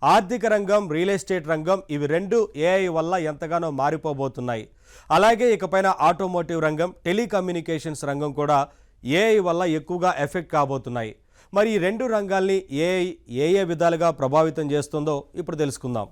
ఆర్థిక రంగం, real estate రంగం ఇవి రెండు ఏఐ వల్ల ఎంతగానో మారిపోబోతున్నాయి. అలాగే ఇకపైన ఆటోమోటివ్ రంగం, టెలికమ్యూనికేషన్స్ రంగం కూడా ఏఐ వల్ల ఎక్కువగా ఎఫెక్ట్ కాబోతున్నాయి. మరి ఈ రెండు రంగాల్ని ఏఐ ఏ ఏ విధాలుగా ప్రభావితం చేస్తుందో ఇప్పుడు తెలుసుకుందాం.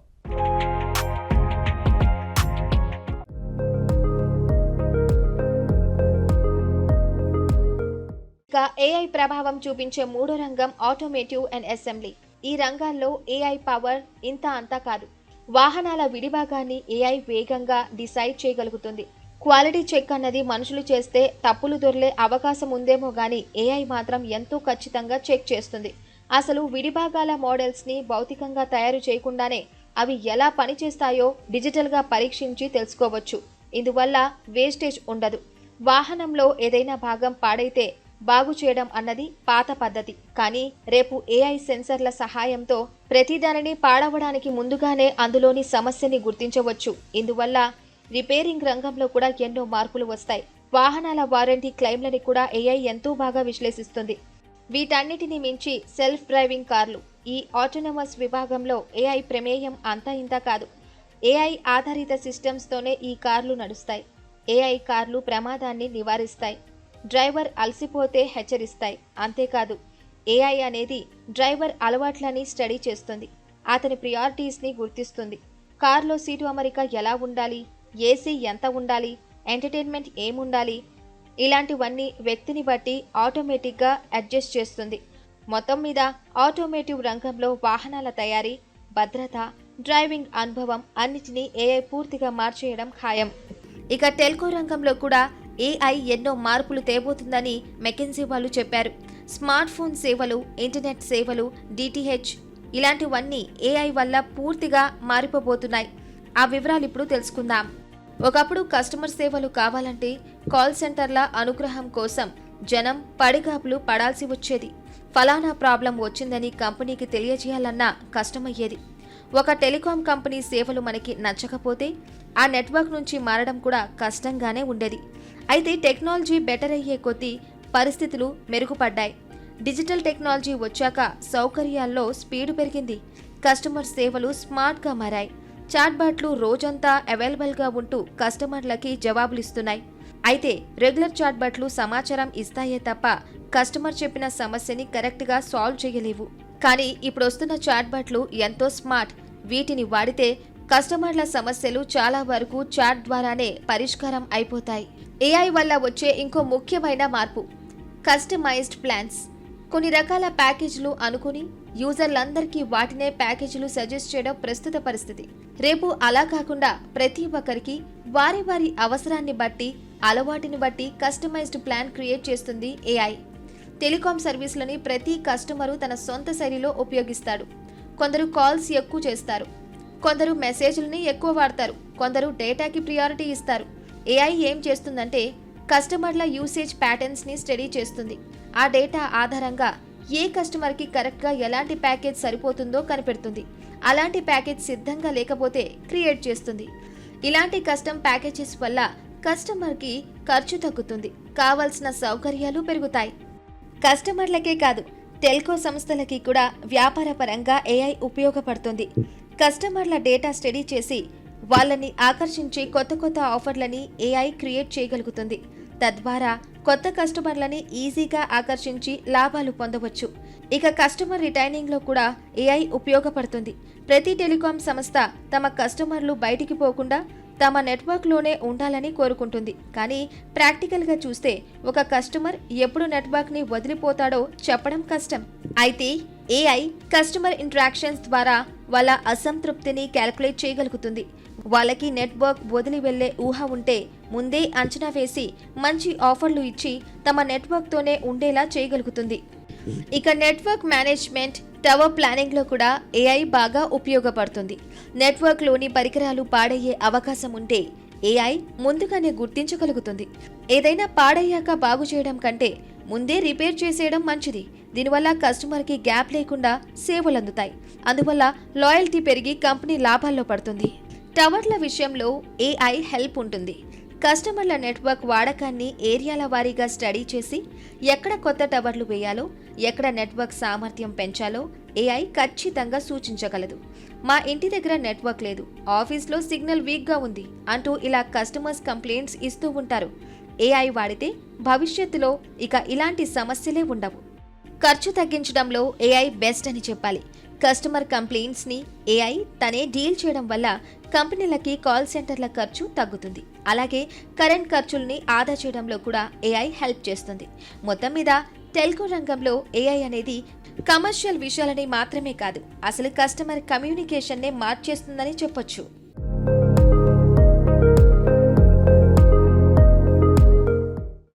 ఏఐ ప్రభావం చూపించే మూడో రంగం ఆటోమేటివ్ అండ్ అసెంబ్లీ. ఈ రంగాల్లో ఏఐ పవర్ ఇంత అంతా కాదు. వాహనాల విడిభాగాన్ని ఏఐ వేగంగా డిసైడ్ చేయగలుగుతుంది. క్వాలిటీ చెక్ అన్నది మనుషులు చేస్తే తప్పులు దొర్లే అవకాశం ఉందేమో గానీ ఏఐ మాత్రం ఎంతో ఖచ్చితంగా చెక్ చేస్తుంది. అసలు విడిభాగాల మోడల్స్ని భౌతికంగా తయారు చేయకుండానే అవి ఎలా పనిచేస్తాయో డిజిటల్గా పరీక్షించి తెలుసుకోవచ్చు. ఇందువల్ల వేస్టేజ్ ఉండదు. వాహనంలో ఏదైనా భాగం పాడైతే బాగు చేయడం అన్నది పాత పద్ధతి. కానీ రేపు ఏఐ సెన్సర్ల సహాయంతో ప్రతిదానిని పాడవడానికి ముందుగానే అందులోని సమస్యని గుర్తించవచ్చు. ఇందువల్ల రిపేరింగ్ రంగంలో కూడా ఎన్నో మార్పులు వస్తాయి. వాహనాల వారంటీ క్లెయిమ్లని కూడా ఏఐ ఎంతో బాగా విశ్లేషిస్తుంది. వీటన్నిటిని మించి సెల్ఫ్ డ్రైవింగ్ కార్లు, ఈ ఆటోనమస్ విభాగంలో ఏఐ ప్రమేయం అంతా ఇంత కాదు. ఏఐ ఆధారిత సిస్టమ్స్తోనే ఈ కార్లు నడుస్తాయి. ఏఐ కార్లు ప్రమాదాన్ని నివారిస్తాయి, డ్రైవర్ అలసిపోతే హెచ్చరిస్తాయి. అంతేకాదు, ఏఐ అనేది డ్రైవర్ అలవాట్లని స్టడీ చేస్తుంది, అతని ప్రియారిటీస్ని గుర్తిస్తుంది. కార్లో సీటు అమరిక ఎలా ఉండాలి, ఏసీ ఎంత ఉండాలి, ఎంటర్టైన్మెంట్ ఏముండాలి, ఇలాంటివన్నీ వ్యక్తిని బట్టి ఆటోమేటిక్గా అడ్జస్ట్ చేస్తుంది. మొత్తం మీద ఆటోమేటివ్ రంగంలో వాహనాల తయారీ, భద్రత, డ్రైవింగ్ అనుభవం అన్నిటినీ ఏఐ పూర్తిగా మార్చేయడం ఖాయం. ఇక టెల్కో రంగంలో కూడా ఏఐ ఎన్నో మార్పులు తేబోతుందని మెకెన్సీ వాళ్ళు చెప్పారు. స్మార్ట్ ఫోన్ సేవలు, ఇంటర్నెట్ సేవలు, డిటిహెచ్ ఇలాంటివన్నీ ఏఐ వల్ల పూర్తిగా మారిపోబోతున్నాయి. ఆ వివరాలు ఇప్పుడు తెలుసుకుందాం. ఒకప్పుడు కస్టమర్ సేవలు కావాలంటే కాల్ సెంటర్ల అనుగ్రహం కోసం జనం పడిగాపులు పడాల్సి వచ్చేది. ఫలానా ప్రాబ్లం వచ్చిందని కంపెనీకి తెలియజేయాలన్నా కష్టమయ్యేది. ఒక టెలికాం కంపెనీ సేవలు మనకి నచ్చకపోతే ఆ నెట్వర్క్ నుంచి మారడం కూడా కష్టంగానే ఉండేది. అయితే టెక్నాలజీ బెటర్ అయ్యే కొద్దీ పరిస్థితులు మెరుగుపడ్డాయి. డిజిటల్ టెక్నాలజీ వచ్చాక సౌకర్యాల్లో స్పీడ్ పెరిగింది. కస్టమర్ సేవలు స్మార్ట్గా మారాయి. చాట్బాట్లు రోజంతా అవైలబుల్గా ఉంటూ కస్టమర్లకి జవాబులిస్తున్నాయి. అయితే రెగ్యులర్ చాట్బాట్లు సమాచారం ఇస్తాయే తప్ప కస్టమర్ చెప్పిన సమస్యని కరెక్ట్గా సాల్వ్ చేయలేవు. కానీ ఇప్పుడు వస్తున్న చాట్బాట్లు ఎంతో స్మార్ట్. వీటిని వాడితే కస్టమర్ల సమస్యలు చాలా వరకు చాట్ ద్వారానే పరిష్కారం అయిపోతాయి. ఏఐ వల్ల వచ్చే ఇంకో ముఖ్యమైన మార్పు కస్టమైజ్డ్ ప్లాన్స్. కొన్ని రకాల ప్యాకేజీలు అనుకుని యూజర్లందరికీ వాటినే ప్యాకేజీలు సజెస్ట్ చేయడం ప్రస్తుత పరిస్థితి. రేపు అలా కాకుండా ప్రతి ఒక్కరికి వారి వారి అవసరాన్ని బట్టి, అలవాటుని బట్టి కస్టమైజ్డ్ ప్లాన్ క్రియేట్ చేస్తుంది ఏఐ. టెలికాం సర్వీసులని ప్రతి కస్టమరు తన సొంత శైలిలో ఉపయోగిస్తాడు. కొందరు కాల్స్ ఎక్కువ చేస్తారు, కొందరు మెసేజ్లని ఎక్కువ వాడతారు, కొందరు డేటాకి ప్రియారిటీ ఇస్తారు. ఏఐ ఏం చేస్తుందంటే కస్టమర్ల యూసేజ్ ప్యాటర్న్స్ని స్టడీ చేస్తుంది. ఆ డేటా ఆధారంగా ఏ కస్టమర్కి కరెక్ట్గా ఎలాంటి ప్యాకేజ్ సరిపోతుందో కనిపెడుతుంది. అలాంటి ప్యాకేజ్ సిద్ధంగా లేకపోతే క్రియేట్ చేస్తుంది. ఇలాంటి కస్టమ్ ప్యాకేజెస్ వల్ల కస్టమర్కి ఖర్చు తగ్గుతుంది, కావాల్సిన సౌకర్యాలు పెరుగుతాయి. కస్టమర్లకే కాదు, టెల్కో సంస్థలకి కూడా వ్యాపార పరంగా ఏఐ ఉపయోగపడుతుంది. కస్టమర్ల డేటా స్టడీ చేసి వాళ్ళని ఆకర్షించే కొత్త కొత్త ఆఫర్లని ఏఐ క్రియేట్ చేయగలుగుతుంది. తద్వారా కొత్త కస్టమర్లని ఈజీగా ఆకర్షించి లాభాలు పొందవచ్చు. ఇక కస్టమర్ రిటైనింగ్లో కూడా ఏఐ ఉపయోగపడుతుంది. ప్రతి టెలికాం సంస్థ తమ కస్టమర్లు బయటికి పోకుండా తమ నెట్వర్క్లోనే ఉండాలని కోరుకుంటుంది. కానీ ప్రాక్టికల్గా చూస్తే ఒక కస్టమర్ ఎప్పుడు నెట్వర్క్ని వదిలిపోతాడో చెప్పడం కష్టం. అయితే ఏఐ కస్టమర్ ఇంటరాక్షన్స్ ద్వారా వాళ్ళ అసంతృప్తిని క్యాల్కులేట్ చేయగలుగుతుంది. వాళ్ళకి నెట్వర్క్ వదిలి వెళ్లే ఊహ ఉంటే ముందే అంచనా వేసి మంచి ఆఫర్లు ఇచ్చి తమ నెట్వర్క్తోనే ఉండేలా చేయగలుగుతుంది. ఇక నెట్వర్క్ మేనేజ్మెంట్, టవర్ ప్లానింగ్లో కూడా ఏఐ బాగా ఉపయోగపడుతుంది. నెట్వర్క్లోని పరికరాలు పాడయ్యే అవకాశం ఉంటే ఏఐ ముందుగానే గుర్తించగలుగుతుంది. ఏదైనా పాడయ్యాక బాగు చేయడం కంటే ముందే రిపేర్ చేసేయడం మంచిది. దీనివల్ల కస్టమర్కి గ్యాప్ లేకుండా సేవలు అందుతాయి. అందువల్ల లాయల్టీ పెరిగి కంపెనీ లాభాల్లో పడుతుంది. టవర్ల విషయంలో ఏఐ హెల్ప్ ఉంటుంది. కస్టమర్ల నెట్వర్క్ వాడకాన్ని ఏరియాల వారీగా స్టడీ చేసి ఎక్కడ కొత్త టవర్లు వేయాలో, ఎక్కడ నెట్వర్క్ సామర్థ్యం పెంచాలో ఏఐ ఖచ్చితంగా సూచించగలదు. మా ఇంటి దగ్గర నెట్వర్క్ లేదు, ఆఫీస్లో సిగ్నల్ వీక్గా ఉంది అంటూ ఇలా కస్టమర్స్ కంప్లైంట్స్ ఇస్తూ ఉంటారు. ఏఐ వాడితే భవిష్యత్తులో ఇక ఇలాంటి సమస్యలే ఉండవు. ఖర్చు తగ్గించడంలో ఏఐ బెస్ట్ అని చెప్పాలి. కస్టమర్ కంప్లైంట్స్ని ఏఐ తనే డీల్ చేయడం వల్ల కంపెనీలకి కాల్ సెంటర్ల ఖర్చు తగ్గుతుంది. అలాగే కరెంట్ ఖర్చుల్ని ఆదా చేయడంలో కూడా ఏఐ హెల్ప్ చేస్తుంది. మొత్తం మీద టెల్కో రంగంలో ఏఐ అనేది కమర్షియల్ విషయాలని మాత్రమే కాదు, అసలు కస్టమర్ కమ్యూనికేషన్నే మార్చేస్తుందని చెప్పొచ్చు.